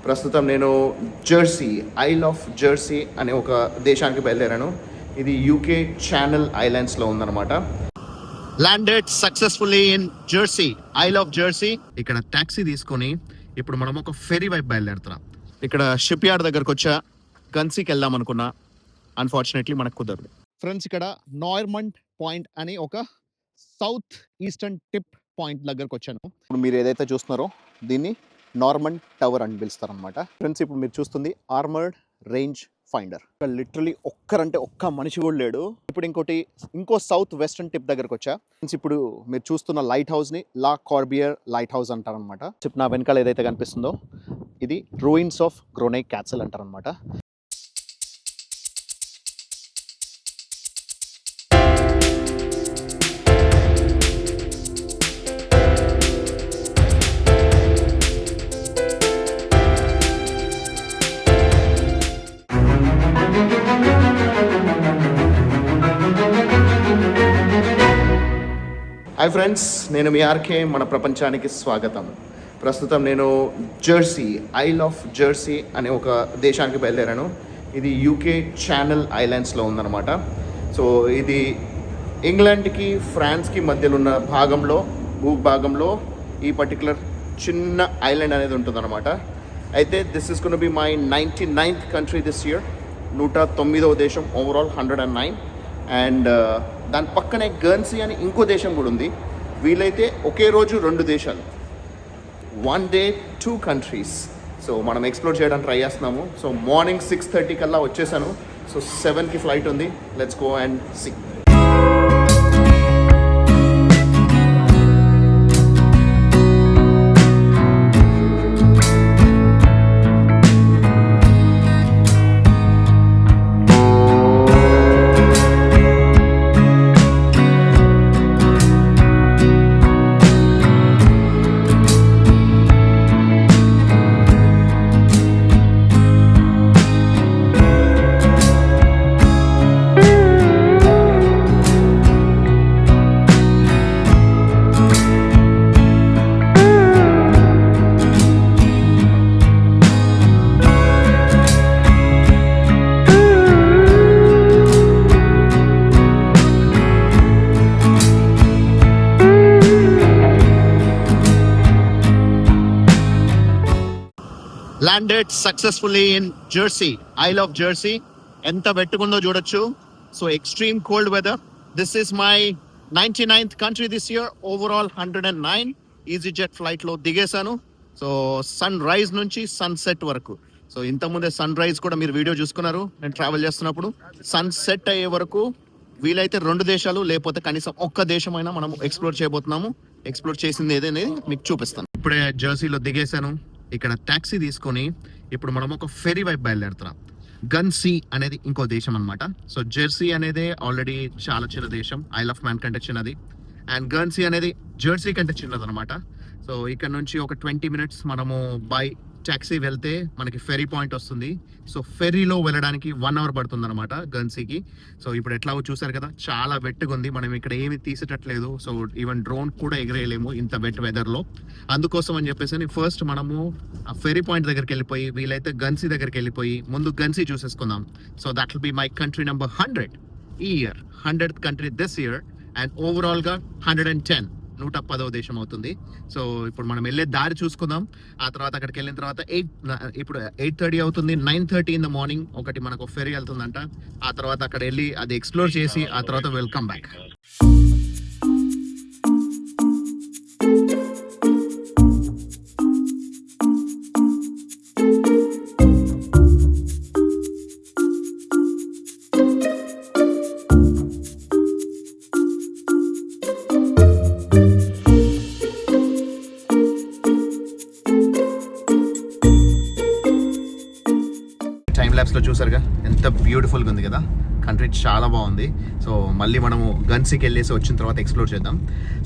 ప్రస్తుతం నేను Jersey, Isle of Jersey అనే ఒక దేశానికి బయలుదేరాను. ఇది యూకే ఛానల్ ఐలాండ్స్లో ఉందన్నమాట. Landed successfully in Jersey, Isle of Jersey. ఇక్కడ ట్యాక్సీ తీసుకొని ఇప్పుడు మనం ఒక ఫెరీ వైపు బయలుదేరుతున్నాం. ఇక్కడ షిప్ యార్డ్ దగ్గరకు వచ్చా, గన్సీకి వెళ్దాం అనుకున్నా. అన్ఫార్చునేట్లీ మనకు కుదరదు. ఫ్రెండ్స్, ఇక్కడ నార్మండ్ పాయింట్ అని ఒక సౌత్ ఈస్టర్న్ టిప్ పాయింట్ దగ్గరకు వచ్చాను. ఇప్పుడు మీరు ఏదైతే చూస్తున్నారో దీన్ని నార్మండ్ టవర్ అని పిలుస్తారనమాట. ఫ్రెండ్స్, ఇప్పుడు మీరు చూస్తుంది ఆర్మర్డ్ రేంజ్ ఫైండర్. ఇక్కడ లిటరలీ ఒక్కరంటే ఒక్క మనిషి కూడా లేడు. ఇప్పుడు ఇంకో సౌత్ వెస్టర్న్ టిప్ దగ్గరకు వచ్చా. ఫ్రెండ్స్, ఇప్పుడు మీరు చూస్తున్న లైట్ హౌస్ ని లా కార్బియర్ లైట్ హౌస్ అంటారనమాట. నా వెనకాల ఏదైతే కనిపిస్తుందో ఇది రూయిన్స్ ఆఫ్ గ్రోనై క్యాసల్ అంటారనమాట. హాయ్ ఫ్రెండ్స్, నేను మీ ఆర్కే. మన ప్రపంచానికి స్వాగతం. ప్రస్తుతం నేను జెర్సీ, ఐల్ ఆఫ్ జెర్సీ అనే ఒక దేశానికి బయలుదేరాను. ఇది యూకే ఛానల్ ఐలాండ్స్లో ఉందన్నమాట. సో ఇది ఇంగ్లాండ్కి ఫ్రాన్స్కి మధ్యలో ఉన్న భూభాగంలో ఈ పర్టికులర్ చిన్న ఐలాండ్ అనేది ఉంటుందన్నమాట. అయితే this is gonna be my 99th country this year. 109వ దేశం, ఓవరాల్ 109. అండ్ దాని పక్కనే గర్న్సీ అని ఇంకో దేశం కూడా ఉంది. వీలైతే ఒకే రోజు 2 దేశాలు, 1 day 2 countries. సో మనం ఎక్స్ప్లోర్ చేయడానికి ట్రై చేస్తున్నాము. సో మార్నింగ్ 6:30 కల్లా వచ్చేసాను. సో 7కి ఫ్లైట్ ఉంది. Let's go and see. Landed successfully in Jersey, Isle of Jersey. ఎంత వెట్టుకుందో చూడొచ్చు. So extreme cold weather. This is my 99th country this year, overall 109. EasyJet ఫ్లైట్లో దిగేశాను. సో సన్ రైజ్ నుంచి సన్సెట్ వరకు. So ఇంతకుముందే sunrise కూడా మీరు వీడియో చూసుకున్నారు నేను ట్రావెల్ చేస్తున్నప్పుడు. సన్సెట్ అయ్యే వరకు వీలైతే 2 దేశాలు, లేకపోతే కనీసం ఒక్క దేశమైనా మనం ఎక్స్ప్లోర్ చేయబోతున్నాము. ఎక్స్ప్లోర్ చేసింది ఏదనేది మీకు చూపిస్తాను. ఇప్పుడే జెర్సీలో దిగేశాను. ఇక్కడ ట్యాక్సీ తీసుకొని ఇప్పుడు మనం ఒక ఫెరీ వైపు బయలుదేరుతున్నాం. గన్సీ అనేది ఇంకో దేశం అనమాట. సో జెర్సీ అనేది ఆల్రెడీ చాలా చిన్న దేశం, ఐల్ ఆఫ్ మ్యాన్ కంటే చిన్నది. అండ్ గన్సీ అనేది జెర్సీ కంటే చిన్నది అనమాట. సో ఇక్కడ నుంచి ఒక 20 minutes మనము బై ట్యాక్సీ వెళ్తే మనకి ఫెరీ పాయింట్ వస్తుంది. సో ఫెరీలో వెళ్ళడానికి 1 hour పడుతుంది అనమాట గన్సీకి. సో ఇప్పుడు ఎట్లా చూసారు కదా, చాలా వెట్టుగా ఉంది. మనం ఇక్కడ ఏమి తీసేటట్లేదు. సో ఈవెన్ డ్రోన్ కూడా ఎగరేయలేము ఇంత వెట్ వెదర్లో. అందుకోసం అని చెప్పేసి ఫస్ట్ మనము ఆ ఫెరీ పాయింట్ దగ్గరికి వెళ్ళిపోయి, వీలైతే గన్సీ దగ్గరికి వెళ్ళిపోయి ముందు గన్సీ చూసేసుకుందాం. So that will be my country number 100 ఈ year, 100th country this year. And ఓవరాల్గా 110, 110వ దేశం అవుతుంది. సో ఇప్పుడు మనం వెళ్ళే దారి చూసుకుందాం. ఆ తర్వాత అక్కడికి వెళ్ళిన తర్వాత ఇప్పుడు 8:30 అవుతుంది. 9:30 in the morning ఒకటి మనకు ఫెరీ వెళ్తుందంట. ఆ తర్వాత అక్కడ వెళ్ళి అది ఎక్స్ప్లోర్ చేసి ఆ తర్వాత వెల్కమ్ బ్యాక్. లో చూసారుగా ఎంత బ్యూటిఫుల్గా ఉంది కదా. కంట్రీ చాలా బాగుంది. సో మళ్ళీ మనము గన్సీకి వెళ్ళేసి వచ్చిన తర్వాత ఎక్స్ప్లోర్ చేద్దాం.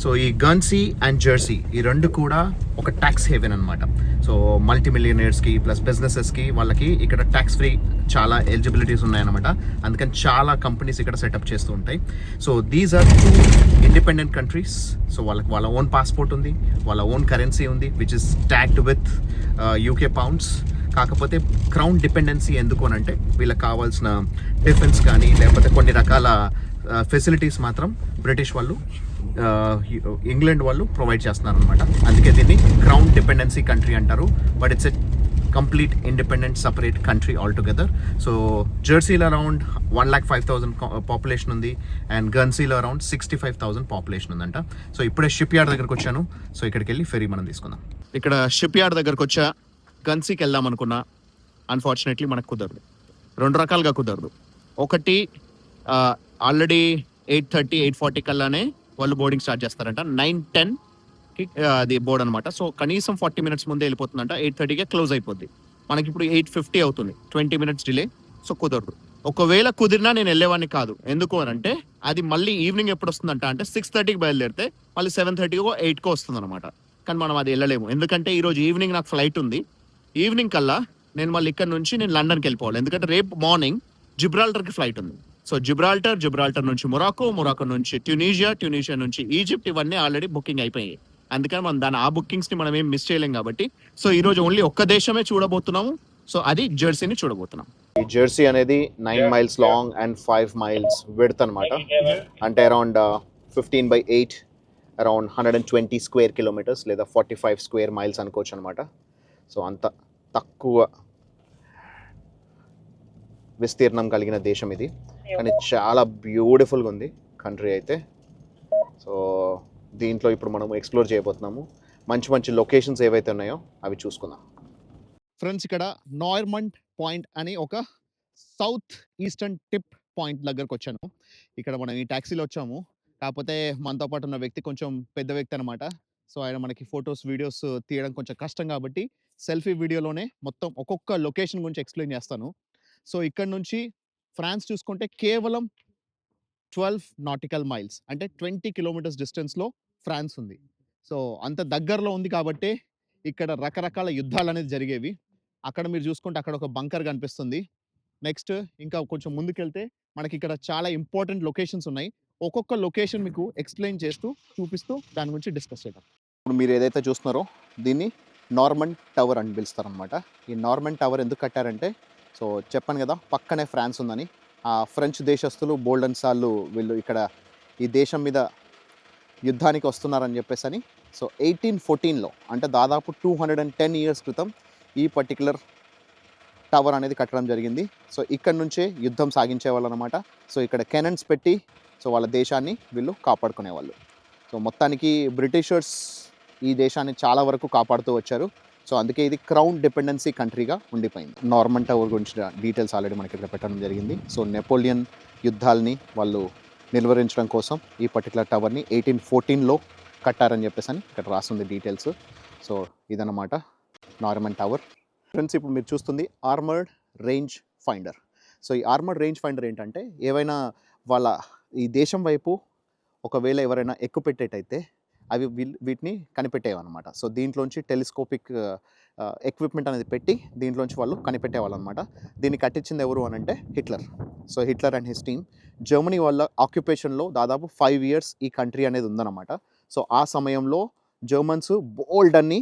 సో ఈ గన్సీ అండ్ జెర్సీ ఈ రెండు కూడా ఒక ట్యాక్స్ హేవెన్ అనమాట. సో మల్టీ మిలియనర్స్కి ప్లస్ బిజినెసెస్కి వాళ్ళకి ఇక్కడ ట్యాక్స్ ఫ్రీ చాలా ఎలిజిబిలిటీస్ ఉన్నాయన్నమాట. అందుకని చాలా కంపెనీస్ ఇక్కడ సెటప్ చేస్తూ ఉంటాయి. So these are 2 independent countries. So వాళ్ళకి వాళ్ళ ఓన్ పాస్పోర్ట్ ఉంది, వాళ్ళ ఓన్ కరెన్సీ ఉంది, which is tagged with UK pounds. కాకపోతే క్రౌన్ డిపెండెన్సీ ఎందుకు అని అంటే వీళ్ళకి కావాల్సిన డిఫెన్స్ కానీ లేకపోతే కొన్ని రకాల ఫెసిలిటీస్ మాత్రం బ్రిటిష్ వాళ్ళు ఇంగ్లాండ్ వాళ్ళు ప్రొవైడ్ చేస్తున్నారు అనమాట. అందుకే దీన్ని క్రౌన్ డిపెండెన్సీ కంట్రీ అంటారు. But it's a complete independent separate country altogether. So జెర్సీలో అరౌండ్ 1,05,000 పాపులేషన్ ఉంది అండ్ గర్న్సీలో అరౌండ్ 65,000 పాపులేషన్ ఉందంట. సో ఇప్పుడే షిప్ యార్డ్ దగ్గరకు వచ్చాను. సో ఇక్కడికి వెళ్ళి ఫెరీ మనం తీసుకుందాం. ఇక్కడ షిప్ యార్డ్ దగ్గరకు వచ్చా, గన్సీకి వెళ్దాం అనుకున్నా. అన్ఫార్చునేట్లీ మనకు కుదరదు. రెండు రకాలుగా కుదరదు. ఒకటి ఆల్రెడీ 8:30 8:40 కల్లానే వాళ్ళు బోర్డింగ్ స్టార్ట్ చేస్తారంట. 9:10కి అది బోర్డ్ అనమాట. సో కనీసం 40 minutes ముందే వెళ్ళిపోతుందంట. 8:30కే క్లోజ్ అయిపోద్ది. మనకి ఇప్పుడు 8:50 అవుతుంది, 20 minutes డిలే. సో కుదరదు. ఒకవేళ కుదిరినా నేను వెళ్ళేవాడిని కాదు. ఎందుకు అని అంటే అది మళ్ళీ ఈవినింగ్ ఎప్పుడు వస్తుందంట అంటే 6:30కి బయలుదేరితే మళ్ళీ 7:30కో 8కో వస్తుంది అనమాట. కానీ మనం అది వెళ్ళలేము. ఎందుకంటే ఈరోజు ఈవినింగ్ నాకు ఫ్లైట్ ఉంది. ఈవినింగ్ కల్లా నేను మళ్ళీ ఇక్కడ నుంచి నేను లండన్కి వెళ్ళిపోవాలి. ఎందుకంటే రేపు మార్నింగ్ జిబ్రాల్టర్కి ఫ్లైట్ ఉంది. సో జిబ్రాల్టర్ నుంచి మొరాకో నుంచి ట్యూనీషియా నుంచి ఈజిప్ట్, ఇవన్నీ ఆల్రెడీ బుకింగ్ అయిపోయాయి. అందుకని మనం ఆ బుకింగ్స్ ని మనం ఏం మిస్ చేయలేం కాబట్టి సో ఈ రోజు ఓన్లీ ఒక్క దేశమే చూడబోతున్నాము. సో అది జెర్సీని చూడబోతున్నాం. ఈ జెర్సీ అనేది 9 miles long and 5 miles width అనమాట. అంటే అరౌండ్ 15/8 అరౌండ్ 120 square kilometers లేదా 45 square miles అనుకోవచ్చు అనమాట. సో అంత తక్కువ విస్తీర్ణం కలిగిన దేశం ఇది. కానీ చాలా బ్యూటిఫుల్గా ఉంది కంట్రీ అయితే. సో దీంట్లో ఇప్పుడు మనం ఎక్స్ప్లోర్ చేయబోతున్నాము. మంచి మంచి లొకేషన్స్ ఏవైతే ఉన్నాయో అవి చూసుకుందాం. ఫ్రెండ్స్, ఇక్కడ నార్మండ్ పాయింట్ అని ఒక సౌత్ ఈస్టర్న్ టిప్ పాయింట్ దగ్గరకు వచ్చాను. ఇక్కడ మనం ఈ ట్యాక్సీలో వచ్చాము. కాకపోతే మనతో పాటు ఉన్న వ్యక్తి కొంచెం పెద్ద వ్యక్తి అనమాట. సో ఆయన మనకి ఫొటోస్ వీడియోస్ తీయడం కొంచెం కష్టం కాబట్టి సెల్ఫీ వీడియోలోనే మొత్తం ఒక్కొక్క లొకేషన్ గురించి ఎక్స్ప్లెయిన్ చేస్తాను. సో ఇక్కడ నుంచి ఫ్రాన్స్ చూసుకుంటే కేవలం 12 nautical miles అంటే 20 kilometers డిస్టెన్స్లో ఫ్రాన్స్ ఉంది. సో అంత దగ్గరలో ఉంది కాబట్టి ఇక్కడ రకరకాల యుద్ధాలు అనేది జరిగేవి. అక్కడ మీరు చూసుకుంటే అక్కడ ఒక బంకర్ కనిపిస్తుంది. నెక్స్ట్ ఇంకా కొంచెం ముందుకెళ్తే మనకి ఇక్కడ చాలా ఇంపార్టెంట్ లొకేషన్స్ ఉన్నాయి. ఒక్కొక్క లొకేషన్ మీకు ఎక్స్ప్లెయిన్ చేస్తూ చూపిస్తూ దాని గురించి డిస్కస్ చేద్దాం. ఇప్పుడు మీరు ఏదైతే చూస్తున్నారో దీన్ని నార్మండ్ టవర్ అని పిలుస్తారనమాట. ఈ నార్మండ్ టవర్ ఎందుకు కట్టారంటే సో చెప్పాను కదా పక్కనే ఫ్రాన్స్ ఉందని. ఆ ఫ్రెంచ్ దేశస్తులు బోల్డన్ సార్లు వీళ్ళు ఇక్కడ ఈ దేశం మీద యుద్ధానికి వస్తున్నారని చెప్పేసి. సో 1814లో అంటే దాదాపు 210 years క్రితం ఈ పర్టికులర్ టవర్ అనేది కట్టడం జరిగింది. సో ఇక్కడ నుంచే యుద్ధం సాగించేవాళ్ళు అనమాట. సో ఇక్కడ కెనన్స్ పెట్టి సో వాళ్ళ దేశాన్ని వీళ్ళు కాపాడుకునేవాళ్ళు. సో మొత్తానికి బ్రిటిషర్స్ ఈ దేశాన్ని చాలా వరకు కాపాడుతూ వచ్చారు. సో అందుకే ఇది క్రౌన్ డిపెండెన్సీ కంట్రీగా ఉండిపోయింది. నార్మన్ టవర్ గురించి డీటెయిల్స్ ఆల్రెడీ మనకి ఇక్కడ పెట్టడం జరిగింది. సో నెపోలియన్ యుద్ధాలని వాళ్ళు నిర్వహించడం కోసం ఈ పర్టికులర్ టవర్ని 1814లో కట్టారని చెప్పేసి అని ఇక్కడ రాస్తుంది డీటెయిల్స్. సో ఇదన్నమాట నార్మన్ టవర్. ఫ్రెండ్స్, ఇప్పుడు మీరు చూస్తుంది ఆర్మర్డ్ రేంజ్ ఫైండర్. సో ఈ ఆర్మర్డ్ రేంజ్ ఫైండర్ ఏంటంటే ఏవైనా వాళ్ళ ఈ దేశం వైపు ఒకవేళ ఎవరైనా ఎక్కుపెట్టేటైతే అవి వీటిని కనిపెట్టేవన్నమాట. సో దీంట్లోంచి టెలిస్కోపిక్ ఎక్విప్మెంట్ అనేది పెట్టి దీంట్లోంచి వాళ్ళు కనిపెట్టేవాళ్ళు అనమాట. దీన్ని కట్టించింది ఎవరు అని అంటే Hitler. So Hitler and his team Germany వాళ్ళ ఆక్యుపేషన్లో దాదాపు 5 years ఈ కంట్రీ అనేది ఉందన్నమాట. సో ఆ సమయంలో జర్మన్స్ బోల్డ్ అన్ని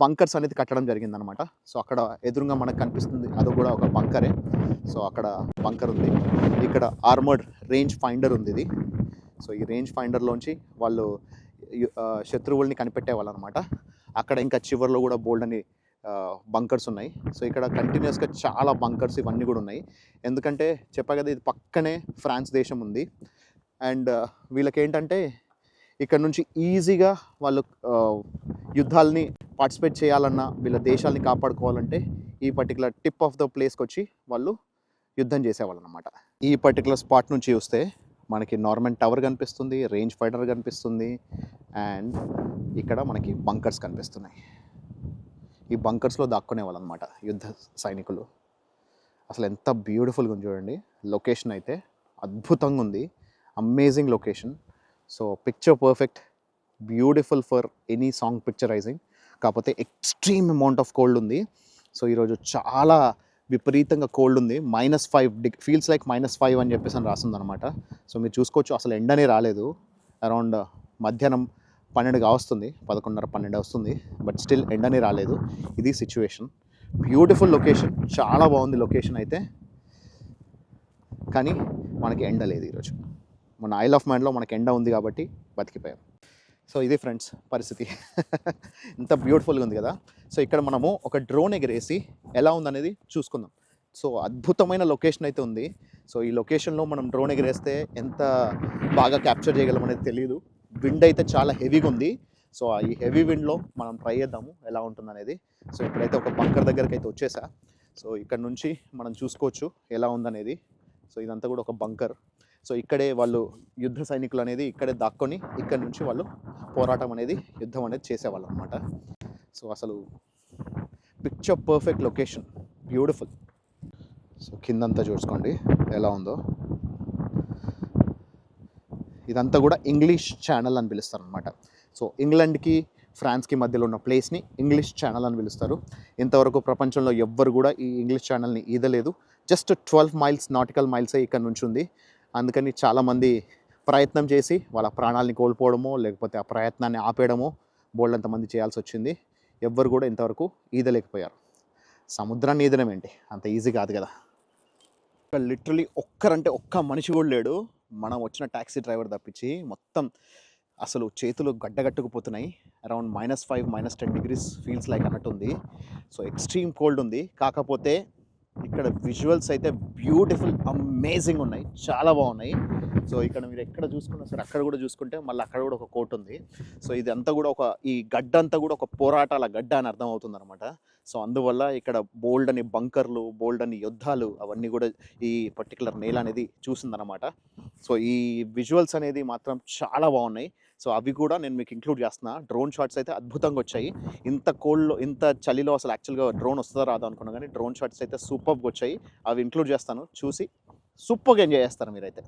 బంకర్స్ అనేది కట్టడం జరిగిందనమాట. సో అక్కడ ఎదురుగా మనకు కనిపిస్తుంది అది కూడా ఒక బంకరే. సో అక్కడ బంకర్ ఉంది. ఇక్కడ ఆర్మర్డ్ రేంజ్ ఫైండర్ ఉంది ఇది. సో ఈ రేంజ్ ఫైండర్లోంచి వాళ్ళు శత్రువుల్ని కనిపెట్టేవాళ్ళు అనమాట. అక్కడ ఇంకా చివర్లో కూడా బోల్డ్ అని బంకర్స్ ఉన్నాయి. సో ఇక్కడ కంటిన్యూస్గా చాలా బంకర్స్ ఇవన్నీ కూడా ఉన్నాయి. ఎందుకంటే చెప్పా కదా ఇది పక్కనే ఫ్రాన్స్ దేశం ఉంది. అండ్ వీళ్ళకి ఏంటంటే ఇక్కడ నుంచి ఈజీగా వాళ్ళు యుద్ధాలని పార్టిసిపేట్ చేయాలన్నా వీళ్ళ దేశాలని కాపాడుకోవాలంటే ఈ పర్టికులర్ టిప్ ఆఫ్ ద ప్లేస్కి వచ్చి వాళ్ళు యుద్ధం చేసేవాళ్ళు అనమాట. ఈ పర్టికులర్ స్పాట్ నుంచి చూస్తే మనకి నార్మన్ టవర్ కనిపిస్తుంది, రేంజ్ ఫైటర్ కనిపిస్తుంది అండ్ ఇక్కడ మనకి బంకర్స్ కనిపిస్తున్నాయి. ఈ బంకర్స్లో దాక్కునేవాళ్ళు అనమాట యుద్ధ సైనికులు. అసలు ఎంత బ్యూటిఫుల్గా ఉంది చూడండి. లొకేషన్ అయితే అద్భుతంగా ఉంది, amazing location. So picture perfect, beautiful for any song picturising. కాకపోతే ఎక్స్ట్రీమ్ అమౌంట్ ఆఫ్ కోల్డ్ ఉంది. సో ఈరోజు చాలా విపరీతంగా కోల్డ్ ఉంది. -5 ఫీల్స్ లైక్ -5 అని చెప్పేసి అని రాస్తుంది అనమాట. సో మీరు చూసుకోవచ్చు అసలు ఎండనే రాలేదు. అరౌండ్ మధ్యాహ్నం 12 కావస్తుంది, 11:30 12 వస్తుంది. బట్ స్టిల్ ఎండనే రాలేదు. ఇది సిచ్యువేషన్. బ్యూటిఫుల్ లొకేషన్, చాలా బాగుంది లొకేషన్ అయితే. కానీ మనకి ఎండ లేదు ఈరోజు. మన ఐల్ ఆఫ్ మ్యాన్లో మనకి ఎండ ఉంది కాబట్టి బతికిపోయాం. సో ఇది ఫ్రెండ్స్ పరిస్థితి. ఇంత బ్యూటిఫుల్గా ఉంది కదా. సో ఇక్కడ మనము ఒక డ్రోన్ ఎగరేసి ఎలా ఉందనేది చూసుకుందాం. సో అద్భుతమైన లొకేషన్ అయితే ఉంది. సో ఈ లొకేషన్లో మనం డ్రోన్ ఎగరేస్తే ఎంత బాగా క్యాప్చర్ చేయగలం అనేది తెలియదు. విండ్ అయితే చాలా హెవీగా ఉంది. సో ఈ హెవీ విండ్లో మనం ట్రై చేద్దాము ఎలా ఉంటుందనేది. సో ఇప్పుడైతే ఒక బంకర్ దగ్గరికి అయితే వచ్చేసా. సో ఇక్కడ నుంచి మనం చూసుకోవచ్చు ఎలా ఉందనేది. సో ఇదంతా కూడా ఒక బంకర్. సో ఇక్కడే వాళ్ళు యుద్ధ సైనికులు అనేది ఇక్కడే దాక్కొని ఇక్కడ నుంచి వాళ్ళు పోరాటం అనేది యుద్ధం అనేది చేసేవాళ్ళు అనమాట. సో అసలు picture perfect location, beautiful. So కిందంతా చూసుకోండి ఎలా ఉందో. ఇదంతా కూడా ఇంగ్లీష్ ఛానల్ అని పిలుస్తారు అనమాట. సో ఇంగ్లాండ్కి ఫ్రాన్స్కి మధ్యలో ఉన్న ప్లేస్ని ఇంగ్లీష్ ఛానల్ అని పిలుస్తారు. ఇంతవరకు ప్రపంచంలో ఎవ్వరు కూడా ఈ ఇంగ్లీష్ ఛానల్ని ఈదలేదు. జస్ట్ 12 మైల్స్ నాటికల్ మైల్సే ఇక్కడ నుంచి ఉంది. అందుకని చాలామంది ప్రయత్నం చేసి వాళ్ళ ప్రాణాలని కోల్పోవడమో లేకపోతే ఆ ప్రయత్నాన్ని ఆపేయడమో బోల్డంతమంది చేయాల్సి వచ్చింది. ఎవ్వరు కూడా ఇంతవరకు ఈదలేకపోయారు. సముద్రాన్ని ఈదడం ఏంటి, అంత ఈజీ కాదు కదా. లిటరలీ ఒక్కరంటే ఒక్క మనిషి కూడా లేడు. మనం వచ్చిన ట్యాక్సీ డ్రైవర్ తప్పించి మొత్తం అసలు చేతులు గడ్డగట్టుకుపోతున్నాయి. అరౌండ్ -5 -10 degrees ఫీల్స్ లైక్ అన్నట్టు ఉంది. సో ఎక్స్ట్రీమ్ కోల్డ్ ఉంది. కాకపోతే ఇక్కడ విజువల్స్ అయితే బ్యూటిఫుల్, అమేజింగ్ ఉన్నాయి, చాలా బాగున్నాయి. సో ఇక్కడ మీరు ఎక్కడ చూసుకున్నా సరే అక్కడ కూడా చూసుకుంటే మళ్ళీ అక్కడ కూడా ఒక కోట ఉంది. సో ఇది అంతా కూడా ఈ గడ్డ అంతా కూడా ఒక పోరాటాల గడ్డ అని అర్థం అవుతుంది అనమాట. సో అందువల్ల ఇక్కడ బోల్డ్ అని బంకర్లు, బోల్డ్ అని యుద్ధాలు అవన్నీ కూడా ఈ పర్టికులర్ నేల అనేది చూసిందనమాట. సో ఈ విజువల్స్ అనేది మాత్రం చాలా బాగున్నాయి. సో అవి కూడా నేను మీకు ఇంక్లూడ్ చేస్తున్నా. డ్రోన్ షాట్స్ అయితే అద్భుతంగా వచ్చాయి. ఇంత కోల్డ్లో ఇంత చలిలో అసలు యాక్చువల్గా డ్రోన్ వస్తుందో రాదో అనుకున్నా, కానీ డ్రోన్ షాట్స్ అయితే సూపర్గా వచ్చాయి. అవి ఇంక్లూడ్ చేస్తాను, చూసి సూపర్గా ఎంజాయ్ చేస్తారు మీరైతే.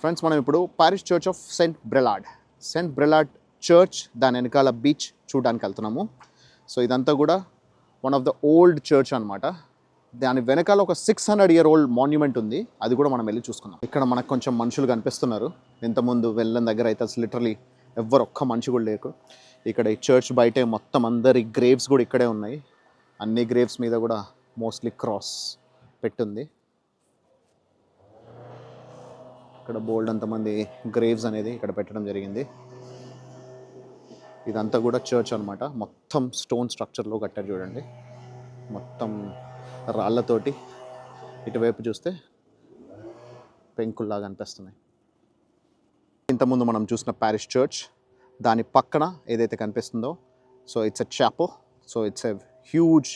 ఫ్రెండ్స్ మనం ఇప్పుడు parish church of saint Brelade church దాని వెనకాల బీచ్ చూడడానికి వెళ్తున్నాము. సో ఇదంతా కూడా one of the old church అనమాట. దాని వెనకాల ఒక 600-year-old మాన్యుమెంట్ ఉంది. అది కూడా మనం వెళ్ళి చూసుకుందాం. ఇక్కడ మనకు కొంచెం మనుషులు కనిపిస్తున్నారు. ఇంతకుముందు వెళ్ళని దగ్గర అయితే అసలు లిటరలీ ఎవ్వరు ఒక్క మనిషి కూడా లేరు. ఇక్కడ ఈ చర్చ్ బయటే మొత్తం అందరి గ్రేవ్స్ కూడా ఇక్కడే ఉన్నాయి. అన్ని గ్రేవ్స్ మీద కూడా మోస్ట్లీ క్రాస్ పెట్టుంది. ఇక్కడ బోల్డ్ అంతమంది గ్రేవ్స్ అనేది ఇక్కడ పెట్టడం జరిగింది. ఇదంతా కూడా చర్చ్ అనమాట. మొత్తం స్టోన్ స్ట్రక్చర్లో కట్టారు చూడండి. మొత్తం రాళ్ళతోటి ఇటువైపు చూస్తే పెంకుల్లాగా అనిపిస్తున్నాయి. ఇంతకుముందు మనం చూసిన పారిస్ చర్చ్ దాని పక్కన ఏదైతే కనిపిస్తుందో, so it's a chapel. So it's a huge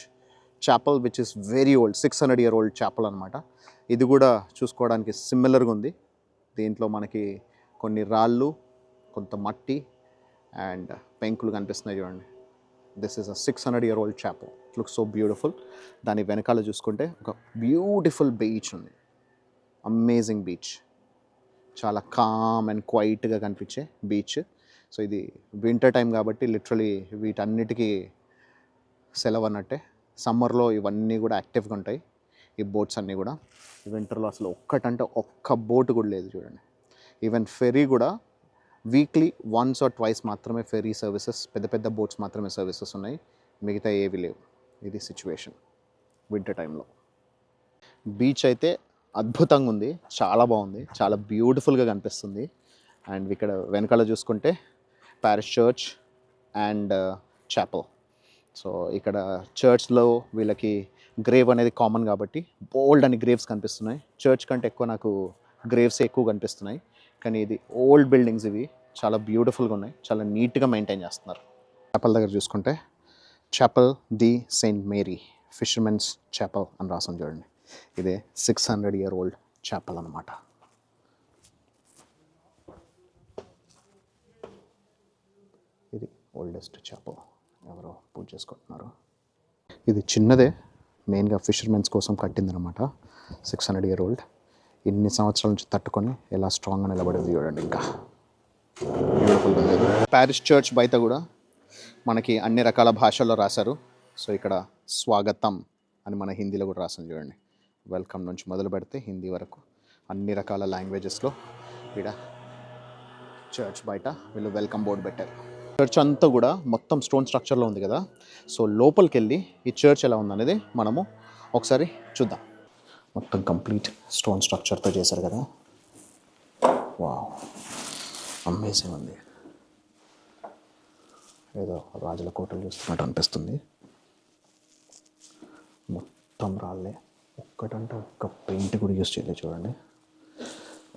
chapel which is very old, 600-year-old chapel అనమాట. ఇది కూడా చూసుకోవడానికి సిమిలర్గా ఉంది. దీంట్లో మనకి కొన్ని రాళ్ళు, కొంత మట్టి అండ్ పెంకులు కనిపిస్తున్నాయి చూడండి. This is a 600-year-old chapel. It looks so beautiful. దాని వెనకాల చూసుకుంటే ఒక బ్యూటిఫుల్ బీచ్ ఉంది, అమేజింగ్ బీచ్, చాలా కామ్ అండ్ క్వైట్గా కనిపించే బీచ్. సో ఇది వింటర్ టైం కాబట్టి లిటరలీ వీటన్నిటికీ సెలవు అన్నట్టే. సమ్మర్లో ఇవన్నీ కూడా యాక్టివ్గా ఉంటాయి ఈ బోట్స్ అన్నీ కూడా. వింటర్లో అసలు ఒక్కటంటే ఒక్క బోట్ కూడా లేదు చూడండి. ఈవెన్ ఫెరీ కూడా వీక్లీ 1 or 2 మాత్రమే ఫెరీ సర్వీసెస్, పెద్ద పెద్ద బోట్స్ మాత్రమే సర్వీసెస్ ఉన్నాయి, మిగతా ఏవి లేవు. ఇది సిచ్యువేషన్ వింటర్ టైంలో. బీచ్ అయితే అద్భుతంగా ఉంది, చాలా బాగుంది, చాలా బ్యూటిఫుల్గా కనిపిస్తుంది. అండ్ ఇక్కడ వెనకాల చూసుకుంటే ప్యారిష్ చర్చ్ అండ్ చాపల్. సో ఇక్కడ చర్చ్లో వీళ్ళకి గ్రేవ్ అనేది కామన్ కాబట్టి బోల్డ్ అని గ్రేవ్స్ కనిపిస్తున్నాయి. చర్చ్ కంటే ఎక్కువ నాకు గ్రేవ్స్ ఎక్కువ కనిపిస్తున్నాయి. కానీ ఇది ఓల్డ్ బిల్డింగ్స్, ఇవి చాలా బ్యూటిఫుల్గా ఉన్నాయి, చాలా నీట్గా మెయింటైన్ చేస్తున్నారు. చాపల్ దగ్గర చూసుకుంటే చాపల్ ది సెయింట్ మేరీ ఫిషర్మెన్స్ చాపల్ అని రాసాం చూడండి. ఇదే 600 year old చాపల్ అనమాట. ఇది ఓల్డెస్ట్ చాపల్, ఎవరో పూజ చేసుకుంటున్నారు. ఇది చిన్నదే, మెయిన్గా ఫిషర్మెన్స్ కోసం కట్టిందనమాట. 600 year old. ఇన్ని సంవత్సరాల నుంచి తట్టుకొని ఎలా స్ట్రాంగ్గా నిలబడింది చూడండి. ఇంకా బ్యూటిఫుల్గా లేదు. ప్యారిష్ చర్చ్ బయట కూడా మనకి అన్ని రకాల భాషల్లో రాశారు. సో ఇక్కడ స్వాగతం అని మన హిందీలో కూడా రాసింది చూడండి. వెల్కమ్ నుంచి మొదలు పెడితే హిందీ వరకు అన్ని రకాల లాంగ్వేజెస్లో ఇక్కడ చర్చ్ బయట వీళ్ళు వెల్కమ్ బోర్డు పెట్టారు. చర్చ్ అంతా కూడా మొత్తం స్టోన్ స్ట్రక్చర్లో ఉంది కదా. సో లోపలికి వెళ్ళి ఈ చర్చ్ ఎలా ఉందనేది మనము ఒకసారి చూద్దాం. మొత్తం కంప్లీట్ స్టోన్ స్ట్రక్చర్తో చేశారు కదా. వావ్, అమేజింగ్ ఉంది. ఏదో రాజుల కోటలు చూస్తున్నట్టు అనిపిస్తుంది. మొత్తం రాళ్ళే, ఒక్కటంటే ఒక్క పెయింట్ కూడా యూస్ చేయలేదు చూడండి.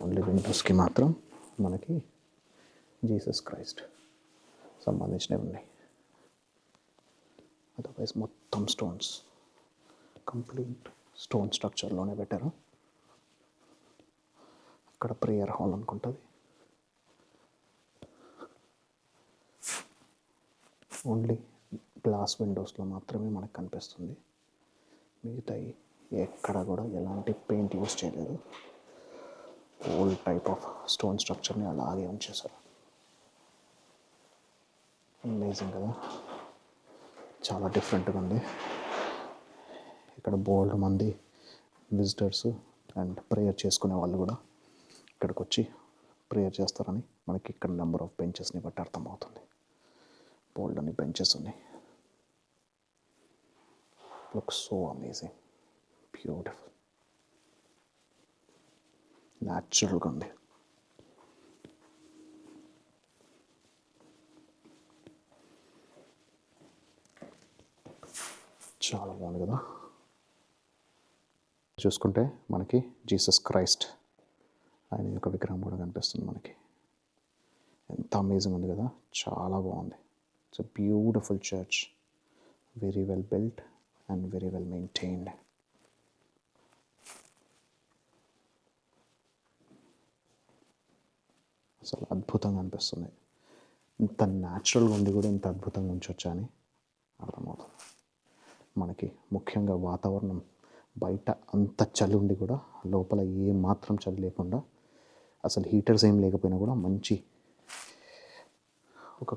ఓన్లీ విండోస్కి మాత్రం మనకి జీసస్ క్రైస్ట్ సంబంధించినవి ఉన్నాయి. అదర్వైజ్ మొత్తం స్టోన్స్, కంప్లీట్ స్టోన్ స్ట్రక్చర్లోనే పెట్టారు. అక్కడ ప్రేయర్ హాల్ అనుకుంటుంది. ఓన్లీ గ్లాస్ విండోస్లో మాత్రమే మనకు కనిపిస్తుంది. మిగతాయి ఎక్కడ కూడా ఎలాంటి పెయింట్ యూస్ చేయలేదు. ఓల్డ్ టైప్ ఆఫ్ స్టోన్ స్ట్రక్చర్ని అలాగే ఉంచేశారు. అమేజింగ్ కదా, చాలా డిఫరెంట్గా ఉంది. ఇక్కడ బోల్డ్ మంది విజిటర్స్ అండ్ ప్రేయర్ చేసుకునే వాళ్ళు కూడా ఇక్కడికి వచ్చి ప్రేయర్ చేస్తారని మనకి ఇక్కడ నెంబర్ ఆఫ్ బెంచెస్ని బట్టి అర్థమవుతుంది. బోల్డ్ అని బెంచెస్ ఉన్నాయి. లుక్స్ సో అమేజింగ్, బ్యూటిఫుల్, న్యాచురల్గా ఉంది. చాలా బాగుంది కదా. చూసుకుంటే మనకి జీసస్ క్రైస్ట్ ఆయన యొక్క విగ్రహం కూడా కనిపిస్తుంది మనకి. ఎంత అమేజింగ్ ఉంది కదా, చాలా బాగుంది. It's a beautiful church, very well built and very well maintained. అసలు అద్భుతంగా అనిపిస్తుంది. ఇంత న్యాచురల్గా ఉండి కూడా ఇంత అద్భుతంగా ఉంచొచ్చా అని అర్థమవుతుంది మనకి. ముఖ్యంగా వాతావరణం బయట అంత చలి ఉండి కూడా లోపల ఏ మాత్రం చలి లేకుండా, అసలు హీటర్స్ ఏం లేకపోయినా కూడా మంచి ఒక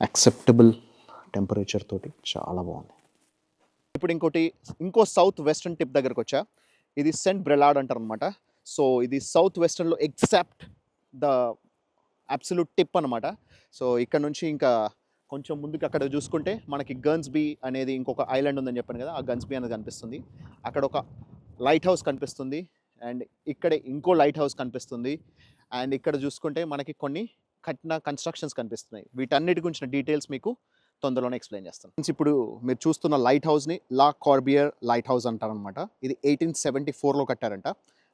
యాక్సెప్టబుల్ టెంపరేచర్ తోటి చాలా బాగుంది. ఇప్పుడు ఇంకో సౌత్ వెస్టర్న్ టిప్ దగ్గరకు వచ్చా. ఇది సెంట్ బ్రెలాడ్ అంటారు అనమాట. సో ఇది సౌత్ వెస్టర్న్లో ఎగ్జాక్ట్ ద అబ్సల్యూట్ టిప్ అనమాట. సో ఇక్కడ నుంచి ఇంకా కొంచెం ముందుకు అక్కడ చూసుకుంటే మనకి గన్స్బీ అనేది ఇంకొక ఐలాండ్ ఉందని చెప్పాను కదా, ఆ గన్స్బీ అనేది కనిపిస్తుంది. అక్కడ ఒక లైట్ హౌస్ కనిపిస్తుంది అండ్ ఇక్కడే ఇంకో లైట్ హౌస్ కనిపిస్తుంది. అండ్ ఇక్కడ చూసుకుంటే మనకి కొన్ని కట్టిన కన్స్ట్రక్షన్స్ కనిపిస్తున్నాయి. వీటన్నిటి గురించిన డీటెయిల్స్ మీకు తొందరలోనే ఎక్స్ప్లెయిన్ చేస్తాను. ఇప్పుడు మీరు చూస్తున్న లైట్ హౌస్ని లా కార్బియర్ లైట్ హౌస్ అంటారనమాట. ఇది 1874లో కట్టారంట,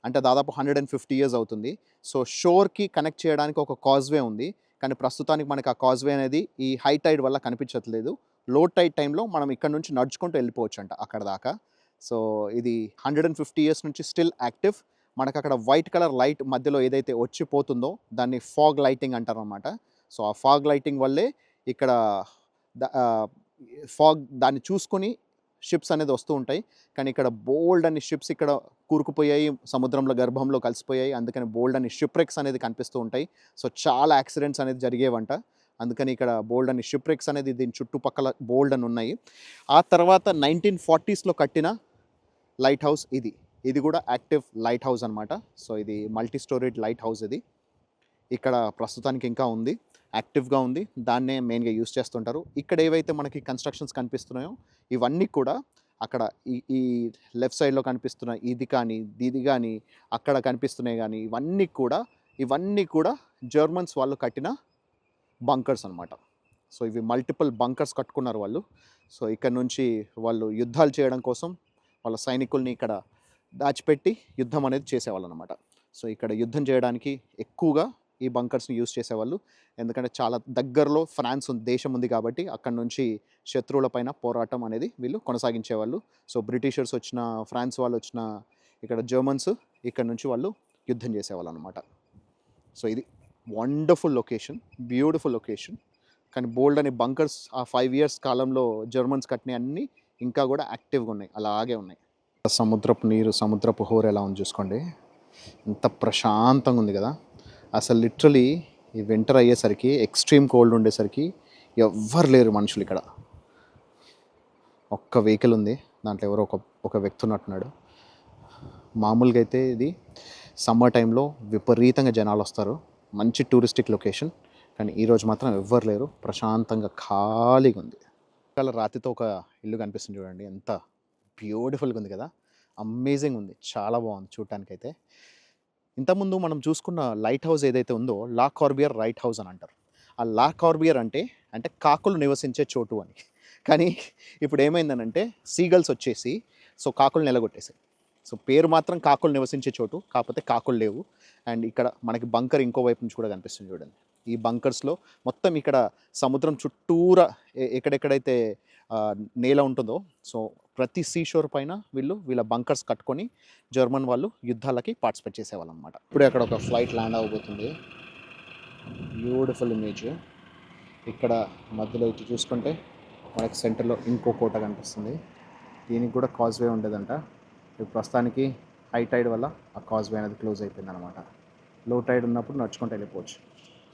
అంటే దాదాపు 150 years అవుతుంది. సో షోర్కి కనెక్ట్ చేయడానికి ఒక కాజ్వే ఉంది, కానీ ప్రస్తుతానికి మనకి ఆ కాజ్వే అనేది ఈ హై టైడ్ వల్ల కనిపించట్లేదు. లో టైడ్ టైంలో మనం ఇక్కడ నుంచి నడుచుకుంటూ వెళ్ళిపోవచ్చు అంట అక్కడ దాకా. సో ఇది 150 years నుంచి స్టిల్ యాక్టివ్. మనకు అక్కడ వైట్ కలర్ లైట్ మధ్యలో ఏదైతే వచ్చిపోతుందో దాన్ని ఫాగ్ లైటింగ్ అంటారనమాట. సో ఆ ఫాగ్ లైటింగ్ వల్లే ఇక్కడ ఫాగ్ దాన్ని చూసుకొని షిప్స్ అనేది వస్తూ ఉంటాయి. కానీ ఇక్కడ బోల్డ్ అని షిప్స్ ఇక్కడ కూరుకుపోయాయి, సముద్రంలో గర్భంలో కలిసిపోయాయి. అందుకని బోల్డ్ అని షిప్ రెక్స్ అనేది కనిపిస్తూ ఉంటాయి. సో చాలా యాక్సిడెంట్స్ అనేది జరిగేవంట. అందుకని ఇక్కడ బోల్డ్ అని షిప్ రెక్స్ అనేది దీని చుట్టుపక్కల బోల్డ్ అని ఉన్నాయి. ఆ తర్వాత 1940sలో కట్టిన లైట్ హౌస్ ఇది కూడా యాక్టివ్ లైట్ హౌస్ అనమాట. సో ఇది మల్టీ స్టోరేజ్ లైట్ హౌస్. ఇది ఇక్కడ ప్రస్తుతానికి ఇంకా ఉంది, యాక్టివ్గా ఉంది. దాన్నే మెయిన్గా యూస్ చేస్తుంటారు. ఇక్కడ ఏవైతే మనకి కన్స్ట్రక్షన్స్ కనిపిస్తున్నాయో ఇవన్నీ కూడా అక్కడ ఈ లెఫ్ట్ సైడ్లో కనిపిస్తున్న ఇది కానీ ఇది కానీ అక్కడ కనిపిస్తున్నాయి కానీ ఇవన్నీ కూడా జర్మన్స్ వాళ్ళు కట్టిన బంకర్స్ అనమాట. సో ఇవి మల్టిపుల్ బంకర్స్ కట్టుకున్నారు వాళ్ళు. సో ఇక్కడ నుంచి వాళ్ళు యుద్ధాలు చేయడం కోసం వాళ్ళ సైనికుల్ని ఇక్కడ దాచిపెట్టి యుద్ధం అనేది చేసేవాళ్ళు అనమాట. సో ఇక్కడ యుద్ధం చేయడానికి ఎక్కువగా ఈ బంకర్స్ని యూజ్ చేసేవాళ్ళు. ఎందుకంటే చాలా దగ్గరలో ఫ్రాన్స్ దేశం ఉంది కాబట్టి అక్కడ నుంచి శత్రువుల పైన పోరాటం అనేది వీళ్ళు కొనసాగించేవాళ్ళు. సో బ్రిటిషర్స్ వచ్చిన, ఫ్రాన్స్ వాళ్ళు వచ్చిన, ఇక్కడ జర్మన్స్ ఇక్కడ నుంచి వాళ్ళు యుద్ధం చేసేవాళ్ళు అనమాట. సో ఇది వండర్ఫుల్ లొకేషన్, బ్యూటిఫుల్ లొకేషన్. కానీ బోల్డ్ అనే బంకర్స్ ఆ 5 years కాలంలో జర్మన్స్ కట్టినవి అన్నీ ఇంకా కూడా యాక్టివ్గా ఉన్నాయి, అలాగే ఉన్నాయి. సముద్రపు నీరు, సముద్రపు హోరు ఎలా ఉంది చూసుకోండి, ఎంత ప్రశాంతంగా ఉంది కదా. అసలు లిటరలీ ఈ వింటర్ అయ్యేసరికి, ఎక్స్ట్రీమ్ కోల్డ్ ఉండేసరికి ఎవ్వరు లేరు మనుషులు ఇక్కడ. ఒక్క వెహికల్ ఉంది, దాంట్లో ఎవరో ఒక వ్యక్తి ఉన్నట్టున్నాడు. మామూలుగా అయితే ఇది సమ్మర్ టైంలో విపరీతంగా జనాలు వస్తారు, మంచి టూరిస్టిక్ లొకేషన్. కానీ ఈరోజు మాత్రం ఎవ్వరు లేరు, ప్రశాంతంగా ఖాళీగా ఉంది. రాతితో ఒక ఇల్లు కనిపిస్తుంది చూడండి, ఎంత బ్యూటిఫుల్గా ఉంది కదా, అమేజింగ్ ఉంది, చాలా బాగుంది చూడటానికైతే. ఇంతకుముందు మనం చూసుకున్న లైట్ హౌస్ ఏదైతే ఉందో లా కార్బియర్ లైట్ హౌస్ అని అంటారు. ఆ లా కార్బియర్ అంటే కాకులు నివసించే చోటు అని. కానీ ఇప్పుడు ఏమైందనంటే సీగల్స్ వచ్చేసి సో కాకులు నిలగొట్టేసాయి. సో పేరు మాత్రం కాకులు నివసించే చోటు, కాకపోతే కాకులు లేవు. అండ్ ఇక్కడ మనకి బంకర్ ఇంకో వైపు నుంచి కూడా కనిపిస్తుంది చూడండి. ఈ బంకర్స్లో మొత్తం ఇక్కడ సముద్రం చుట్టూరా ఎక్కడెక్కడైతే నేల ఉంటుందో సో ప్రతి సీషోర్ పైన వీళ్ళ బంకర్స్ కట్టుకొని జర్మన్ వాళ్ళు యుద్ధాలకి పార్టిసిపేట్ చేసేవాళ్ళు అనమాట. ఇప్పుడే అక్కడ ఒక ఫ్లైట్ ల్యాండ్ అవ్వబోతుంది, బ్యూటిఫుల్ ఇమేజ్. ఇక్కడ మధ్యలో ఇటు చూసుకుంటే మనకి సెంటర్లో ఇంకో కోట కనిపిస్తుంది. దీనికి కూడా కాజ్వే ఉండేదంట. ఇప్పుడు ప్రస్తుతానికి హై టైడ్ వల్ల ఆ కాజ్వే అనేది క్లోజ్ అయిపోయింది అనమాట. లో టైడ్ ఉన్నప్పుడు నడుచుకుంటూ వెళ్ళిపోవచ్చు.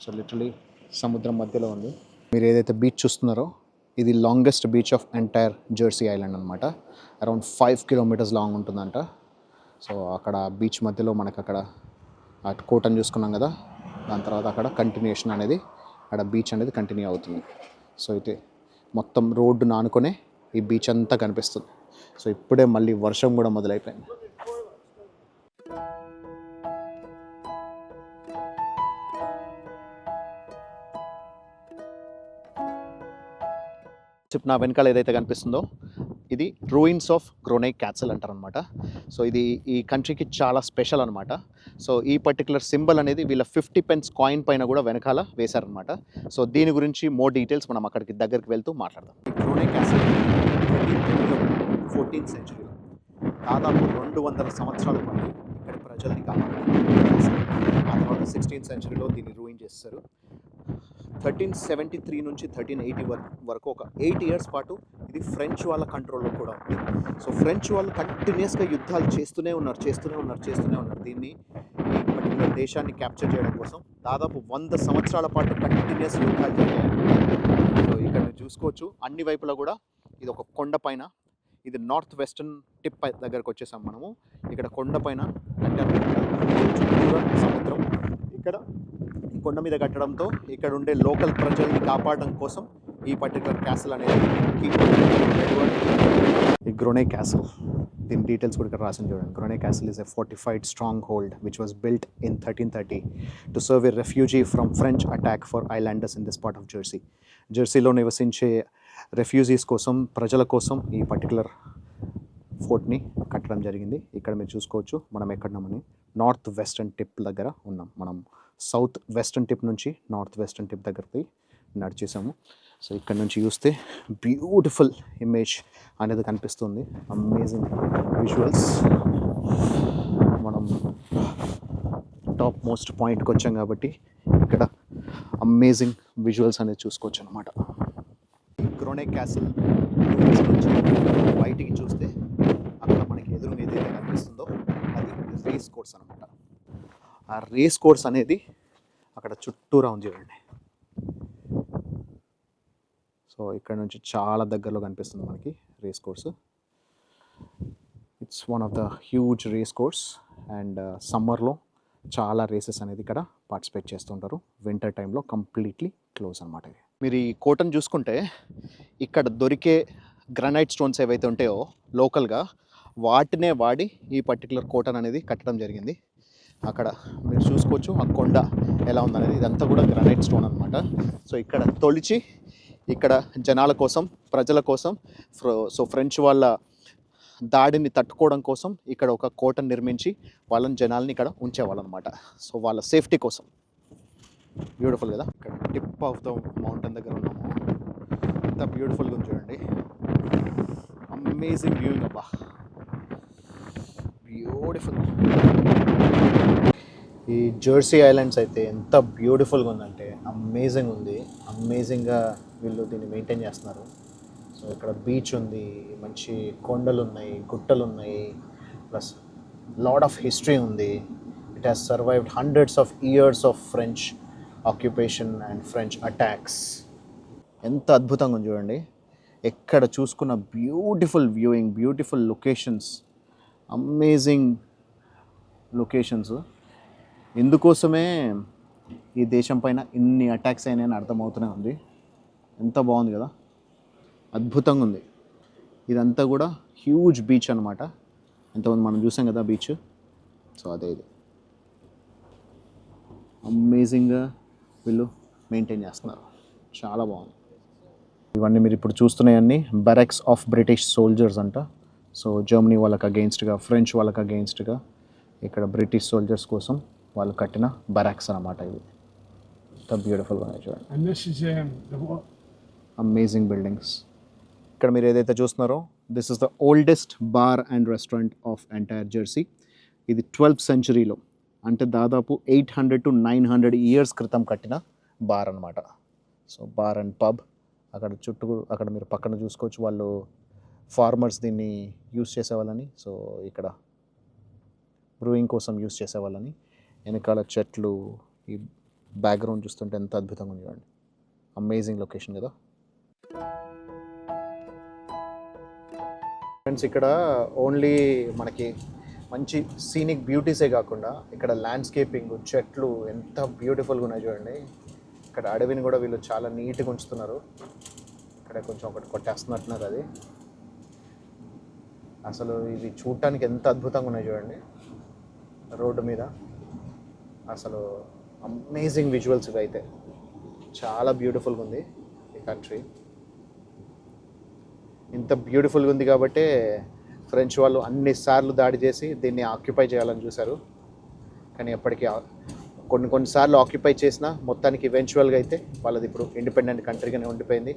సో లిటరలీ సముద్రం మధ్యలో ఉంది. మీరు ఏదైతే బీచ్ చూస్తున్నారో ఇది longest beach of entire Jersey island అనమాట. అరౌండ్ 5 kilometers లాంగ్ ఉంటుందంట. సో అక్కడ బీచ్ మధ్యలో మనకు అక్కడ అటు కోటను చూసుకున్నాం కదా, దాని తర్వాత అక్కడ కంటిన్యూషన్ అనేది అక్కడ బీచ్ అనేది కంటిన్యూ అవుతుంది. సో అయితే మొత్తం రోడ్డు ఆనుకునే ఈ బీచ్ అంతా కనిపిస్తుంది. సో ఇప్పుడే మళ్ళీ వర్షం కూడా మొదలైపోయింది. నా వెనకాల ఏదైతే కనిపిస్తుందో ఇది రూయిన్స్ ఆఫ్ గ్రోనై క్యాసల్ అంటారనమాట. సో ఇది ఈ కంట్రీకి చాలా స్పెషల్ అనమాట. సో ఈ పర్టికులర్ సింబల్ అనేది వీళ్ళ 50 pence కాయిన్ పైన కూడా వెనకాల వేశారనమాట. సో దీని గురించి మోర్ డీటెయిల్స్ మనం అక్కడికి దగ్గరికి వెళ్తూ మాట్లాడదాం. ఈ గ్రోనై క్యాసల్ 14th century దాదాపు 200 సంవత్సరాల పాటు ఇక్కడ ప్రజల్ని కాపాడారు. ఆ తర్వాత 16th century దీన్ని రూయిన్ చేస్తారు. 1373 నుంచి 1380 వరకు ఒక 8 years పాటు ఇది ఫ్రెంచ్ వాళ్ళ కంట్రోల్లో కూడా ఉంది. సో ఫ్రెంచ్ వాళ్ళు కంటిన్యూస్గా యుద్ధాలు చేస్తూనే ఉన్నారు. దీన్ని ఈ పర్టికులర్ దేశాన్ని క్యాప్చర్ చేయడం కోసం దాదాపు 100 సంవత్సరాల పాటు కంటిన్యూస్ యుద్ధాలు జరిగాయి. సో ఇక్కడ మీరు చూసుకోవచ్చు అన్ని వైపులా కూడా ఇది ఒక కొండ పైన, ఇది నార్త్ వెస్టర్న్ టిప్ దగ్గరకు వచ్చేసాం మనము. ఇక్కడ కొండ పైన కట్టారు, సముద్రం ఇక్కడ కొండ మీద కట్టడంతో ఇక్కడ ఉండే లోకల్ ప్రజల్ని కాపాడడం కోసం ఈ పర్టికులర్ క్యాసల్ అనేది ఈ గ్రోనై క్యాసల్. దీని డీటెయిల్స్ కూడా ఇక్కడ రాసింది చూడండి. Grosnez castle is a fortified stronghold which was built in 1330 to serve a refugee from French attack for islanders in this part of Jersey. జెర్సీలో నివసించే రెఫ్యూజీస్ కోసం, ప్రజల కోసం ఈ పర్టికులర్ ఫోర్ట్ని కట్టడం జరిగింది. ఇక్కడ మీరు చూసుకోవచ్చు మనం ఎక్కడున్నామని. నార్త్ వెస్టర్న్ టిప్ దగ్గర ఉన్నాం మనం. సౌత్ వెస్టర్న్ టిప్ నుంచి నార్త్ వెస్టర్న్ టిప్ దగ్గరికి నడిచేసాము. సో ఇక్కడ నుంచి చూస్తే బ్యూటిఫుల్ ఇమేజ్ అనేది కనిపిస్తుంది, అమేజింగ్ విజువల్స్. మనం టాప్ మోస్ట్ పాయింట్కి వచ్చాం కాబట్టి ఇక్కడ అమేజింగ్ విజువల్స్ అనేది చూసుకోవచ్చు అనమాట. గ్రోనై క్యాసల్ నుంచి బయటికి చూస్తే అక్కడ మనకి ఎదురుగా ఏదైతే కనిపిస్తుందో అది రేస్ కోర్స్ అనమాట. ఆ రేస్ కోర్స్ అనేది అక్కడ చుట్టూరా ఉంది చూడండి. సో ఇక్కడ నుంచి చాలా దగ్గరలో కనిపిస్తుంది మనకి race course. It's one of the huge race course. And సమ్మర్లో చాలా రేసెస్ అనేది ఇక్కడ పార్టిసిపేట్ చేస్తుంటారు. వింటర్ టైంలో కంప్లీట్లీ క్లోజ్ అనమాట. మీరు ఈ కోటను చూసుకుంటే ఇక్కడ దొరికే గ్రానైట్ స్టోన్స్ ఏవైతే ఉంటాయో లోకల్గా వాటినే వాడి ఈ పర్టికులర్ కోటన్ అనేది కట్టడం జరిగింది. అక్కడ మీరు చూసుకోవచ్చు ఆ కొండ ఎలా ఉందనేది. ఇదంతా కూడా గ్రానైట్ స్టోన్ అనమాట. సో ఇక్కడ తొలిచి ఇక్కడ జనాల కోసం, ప్రజల కోసం, సో ఫ్రెంచ్ వాళ్ళ దాడిని తట్టుకోవడం కోసం ఇక్కడ ఒక కోటను నిర్మించి వాళ్ళని జనాల్ని ఇక్కడ ఉంచేవాళ్ళు అనమాట. సో వాళ్ళ సేఫ్టీ కోసం. బ్యూటిఫుల్ కదా. ఇక్కడ టిప్ ఆఫ్ ద మౌంటైన్ దగ్గర ఉన్నాము. ఎంత బ్యూటిఫుల్గా ఉంది చూడండి. అమేజింగ్ వ్యూయింగ్ అబ్బా, బ్యూటిఫుల్. ఈ జెర్సీ ఐలాండ్స్ అయితే ఎంత బ్యూటిఫుల్గా ఉందంటే అమేజింగ్ ఉంది. అమేజింగ్గా వీళ్ళు దీన్ని మెయింటైన్ చేస్తున్నారు. సో ఇక్కడ బీచ్ ఉంది, మంచి కొండలు ఉన్నాయి, గుట్టలు ఉన్నాయి, ప్లస్ లాట్ ఆఫ్ హిస్టరీ ఉంది. It has survived hundreds of years of French occupation and French attacks. ఎంత అద్భుతంగా ఉంది చూడండి. ఎక్కడ చూసుకున్న beautiful viewing, beautiful locations, amazing locations. ఇందుకోసమే ఈ దేశం పైన ఇన్ని అటాక్స్ అయినాయని అర్థమవుతూనే ఉంది. ఎంత బాగుంది కదా, అద్భుతంగా ఉంది. ఇదంతా కూడా హ్యూజ్ బీచ్ అనమాట. ఎంతమంది మనం చూసాం కదా బీచ్. సో అదే ఇది అమేజింగ్గా వీళ్ళు మెయింటైన్ చేస్తున్నారు. చాలా బాగుంది. ఇవన్నీ మీరు ఇప్పుడు చూస్తున్నాయన్నీ బెరక్స్ ఆఫ్ బ్రిటిష్ సోల్జర్స్ అంట. సో జర్మనీ వాళ్ళకి అగెయిన్స్ట్గా, ఫ్రెంచ్ వాళ్ళకి అగెయిన్స్ట్గా ఇక్కడ బ్రిటిష్ సోల్జర్స్ కోసం వాళ్ళు కట్టిన బెరక్స్ అన్నమాట. ఇవి ఎంత బ్యూటిఫుల్గా ఉన్నాయి చూడండి. Amazing buildings. ఇక్కడ మీరు ఏదైతే చూస్తున్నారో this is the oldest bar and restaurant of entire Jersey. ఇది 12th centuryలో, అంటే దాదాపు 800 to 900 years క్రితం కట్టిన బార్ అనమాట. So bar and pub. అక్కడ చుట్టూ అక్కడ మీరు పక్కన చూసుకోవచ్చు, వాళ్ళు ఫార్మర్స్ దీన్ని యూస్ చేసేవాళ్ళని. సో ఇక్కడ బ్రూయింగ్ కోసం యూస్ చేసేవాళ్ళని. వెనకాల చెట్లు, ఈ బ్యాక్గ్రౌండ్ చూస్తుంటే ఎంత అద్భుతంగా ఉంది చూడండి. అమేజింగ్ లొకేషన్ కదా ఫ్రెండ్స్. ఇక్కడ ఓన్లీ మనకి మంచి సీనిక్ బ్యూటీసే కాకుండా ఇక్కడ ల్యాండ్స్కేపింగ్, చెట్లు ఎంత బ్యూటిఫుల్గా ఉన్నాయి చూడండి. ఇక్కడ అడవిని కూడా వీళ్ళు చాలా నీట్గా ఉంచుతున్నారు. ఇక్కడ కొంచెం ఒకటి కొట్టేస్తున్నట్టున్నారు. అది అసలు ఇవి చూడటానికి ఎంత అద్భుతంగా ఉన్నాయి చూడండి. రోడ్డు మీద అసలు అమేజింగ్ విజువల్స్ ఇవి అయితే. చాలా బ్యూటిఫుల్గా ఉంది ఈ కంట్రీ. ఇంత బ్యూటిఫుల్గా ఉంది కాబట్టే ఫ్రెంచ్ వాళ్ళు అన్నిసార్లు దాడి చేసి దీన్ని ఆక్యుపై చేయాలని చూశారు. కానీ ఎప్పటికీ కొన్నిసార్లు ఆక్యుపై చేసినా మొత్తానికి ఈవెన్చువల్గా అయితే వాళ్ళది ఇప్పుడు ఇండిపెండెంట్ కంట్రీగానే ఉండిపోయింది.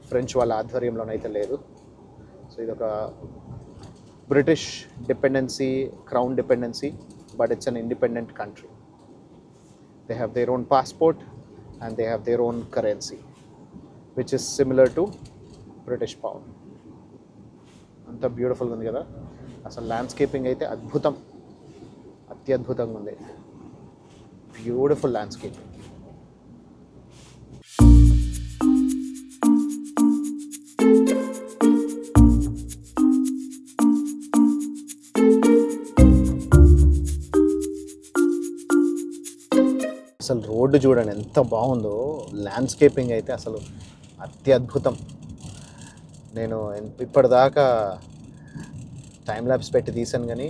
ఫ్రెంచ్ వాళ్ళ ఆధ్వర్యంలోనైతే లేదు. సో ఇదొక British dependency, crown dependency, but it's an independent country. They have their own passport and they have their own currency which is similar to British pound. అంత బ్యూటిఫుల్గా ఉంది కదా. అసలు ల్యాండ్స్కేపింగ్ అయితే అద్భుతం, అత్యద్భుతంగా ఉంది. Beautiful landscaping. అసలు రోడ్డు చూడండి ఎంత బాగుందో. ల్యాండ్స్కేపింగ్ అయితే అసలు అత్యద్భుతం. నేను ఇప్పటిదాకా టైం ల్యాబ్స్ పెట్టి తీసాను, కానీ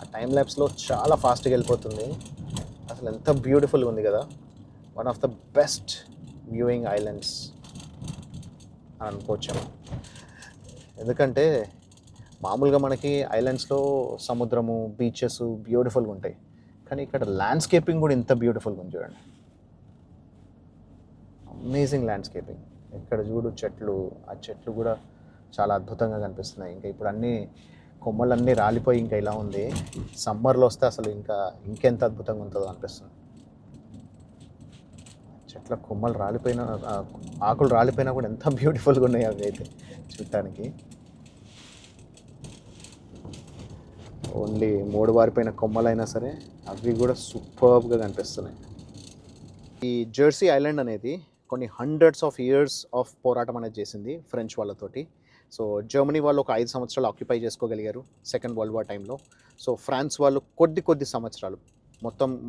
ఆ టైం ల్యాబ్స్లో చాలా ఫాస్ట్గా వెళ్ళిపోతుంది. అసలు ఎంత బ్యూటిఫుల్గా ఉంది కదా. One of the best viewing islands అని అనుకోవచ్చాము. ఎందుకంటే మామూలుగా మనకి ఐలాండ్స్లో సముద్రము, బీచెస్ బ్యూటిఫుల్గా ఉంటాయి, కానీ ఇక్కడ ల్యాండ్స్కేపింగ్ కూడా ఇంత బ్యూటిఫుల్గా ఉంది చూడండి. Amazing landscaping. ఎక్కడ చూడు చెట్లు, ఆ చెట్లు కూడా చాలా అద్భుతంగా కనిపిస్తున్నాయి. ఇంకా ఇప్పుడు అన్నీ కొమ్మలన్నీ రాలిపోయి ఇంకా ఇలా ఉంది. సమ్మర్లో వస్తే అసలు ఇంకెంత అద్భుతంగా ఉంటుందో అనిపిస్తుంది. చెట్ల కొమ్మలు రాలిపోయినా, ఆకులు రాలిపోయినా కూడా ఎంత బ్యూటిఫుల్గా ఉన్నాయి అవి అయితే చూడటానికి. ఓన్లీ మూడు వారిపోయిన కొమ్మలైనా సరే అవి కూడా సూపర్బ్గా కనిపిస్తున్నాయి. ఈ జెర్సీ ఐలాండ్ అనేది కొన్ని హండ్రెడ్స్ ఆఫ్ ఇయర్స్ ఆఫ్ పోరాటం అనేది చేసింది ఫ్రెంచ్ వాళ్ళతోటి. సో జర్మనీ వాళ్ళు ఒక 5 సంవత్సరాలు ఆక్యుపై చేసుకోగలిగారు సెకండ్ వరల్డ్ వార్ టైంలో. సో ఫ్రాన్స్ వాళ్ళు కొద్ది సంవత్సరాలు,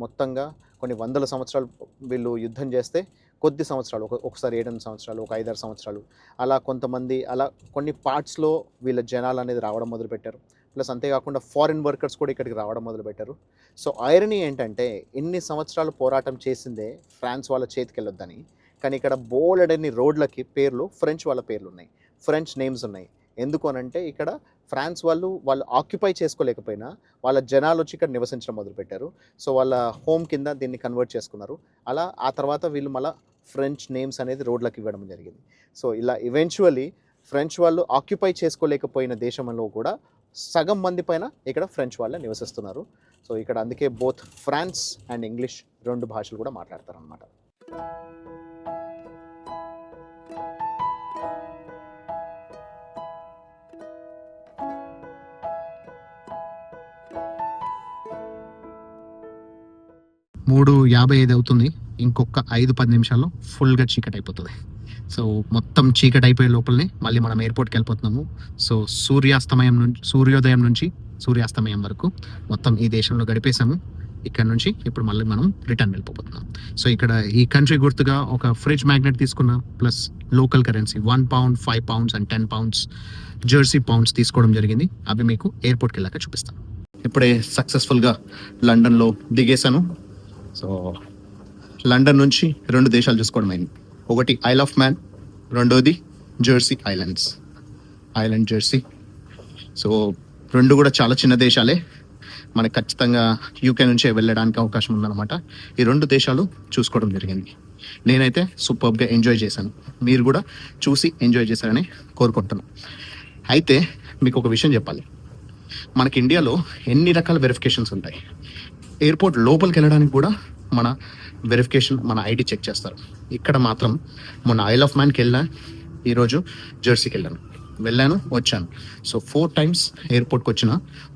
మొత్తంగా కొన్ని వందల సంవత్సరాలు వీళ్ళు యుద్ధం చేస్తే కొద్ది సంవత్సరాలు ఒకసారి 7 సంవత్సరాలు, ఒక 5-6 సంవత్సరాలు అలా కొంతమంది అలా కొన్ని పార్ట్స్లో వీళ్ళ జనాలు అనేది రావడం మొదలుపెట్టారు. ప్లస్ అంతేకాకుండా ఫారిన్ వర్కర్స్ కూడా ఇక్కడికి రావడం మొదలుపెట్టారు. సో ఐరనీ ఏంటంటే ఇన్ని సంవత్సరాలు పోరాటం చేసిందే ఫ్రాన్స్ వాళ్ళ చేతికెళ్ళొద్దని, కానీ ఇక్కడ బోలెడన్ని రోడ్లకి పేర్లు ఫ్రెంచ్ వాళ్ళ పేర్లు ఉన్నాయి, ఫ్రెంచ్ నేమ్స్ ఉన్నాయి. ఎందుకు అనంటే ఇక్కడ ఫ్రాన్స్ వాళ్ళు ఆక్యుపై చేసుకోలేకపోయినా వాళ్ళ జనాలు వచ్చి ఇక్కడ నివసించడం మొదలుపెట్టారు. సో వాళ్ళ హోమ్ కింద దీన్ని కన్వర్ట్ చేసుకున్నారు. అలా ఆ తర్వాత వీళ్ళు మళ్ళీ ఫ్రెంచ్ నేమ్స్ అనేది రోడ్లకు ఇవ్వడం జరిగింది. సో ఇలా ఈవెన్చువల్లీ ఫ్రెంచ్ వాళ్ళు ఆక్యుపై చేసుకోలేకపోయిన దేశంలో కూడా సగం మంది పైన ఇక్కడ ఫ్రెంచ్ వాళ్ళే నివసిస్తున్నారు. సో ఇక్కడ అందుకే బోత్ ఫ్రాన్స్ అండ్ ఇంగ్లీష్ 2 భాషలు కూడా మాట్లాడతారు అన్నమాట. మూడు 55 అవుతుంది. ఇంకొక 5-10 నిమిషాల్లో ఫుల్గా చీకటి అయిపోతుంది. సో మొత్తం చీకటి అయిపోయే లోపలనే మళ్ళీ మనం ఎయిర్పోర్ట్కి వెళ్ళిపోతున్నాము. సో సూర్యోదయం నుంచి సూర్యాస్తమయం వరకు మొత్తం ఈ దేశంలో గడిపేశాము. ఇక్కడ నుంచి ఇప్పుడు మళ్ళీ మనం రిటర్న్ వెళ్ళిపోతున్నాం. సో ఇక్కడ ఈ కంట్రీ గుర్తుగా ఒక ఫ్రిడ్జ్ మ్యాగ్నెట్ తీసుకున్న, plus local currency 1 pound, 5 pounds and 10 pounds Jersey pounds తీసుకోవడం జరిగింది. అవి మీకు ఎయిర్పోర్ట్కి వెళ్ళాక చూపిస్తాను. ఇప్పుడే సక్సెస్ఫుల్గా లండన్లో దిగేశాను. సో లండన్ నుంచి 2 దేశాలు చూసుకోవడం అయింది. ఒకటి ఐల్ ఆఫ్ మ్యాన్, రెండోది జెర్సీ ఐలాండ్ జెర్సీ. సో 2 కూడా చాలా చిన్న దేశాలే. మనకి ఖచ్చితంగా యూకే నుంచే వెళ్ళడానికి అవకాశం ఉందన్నమాట. ఈ 2 దేశాలు చూసుకోవడం జరిగింది. నేనైతే సూపర్గా ఎంజాయ్ చేశాను. మీరు కూడా చూసి ఎంజాయ్ చేశారని కోరుకుంటున్నాను. అయితే మీకు ఒక విషయం చెప్పాలి. మనకి ఇండియాలో ఎన్ని రకాల వెరిఫికేషన్స్ ఉంటాయి. ఎయిర్పోర్ట్ లోపలికి వెళ్ళడానికి కూడా మన వెరిఫికేషన్, మన ఐడి చెక్ చేస్తారు. ఇక్కడ మాత్రం మొన్న ఐల్ ఆఫ్ మ్యాన్కి వెళ్ళా, ఈరోజు జెర్సీకి వెళ్ళాను వచ్చాను. సో 4 times ఎయిర్పోర్ట్కి వచ్చిన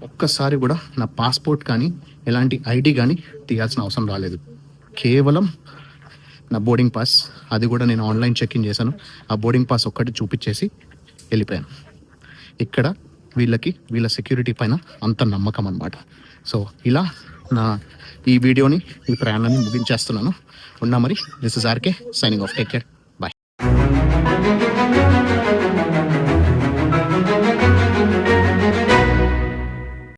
ఒక్కసారి కూడా నా పాస్పోర్ట్ కానీ ఎలాంటి ఐడి కానీ తీయాల్సిన అవసరం రాలేదు. కేవలం నా బోర్డింగ్ పాస్, అది కూడా నేను ఆన్లైన్ చెక్ ఇన్ చేశాను. ఆ బోర్డింగ్ పాస్ ఒక్కటి చూపించేసి వెళ్ళిపోయాను. ఇక్కడ వీళ్ళ సెక్యూరిటీ పైన అంత నమ్మకం అన్నమాట. సో ఇలా నా ఈ వీడియోని, ఈ ప్రయాణాన్ని ముగించేస్తున్నాను. ఉన్నా మరి. This is RK signing off. Take care. Bye.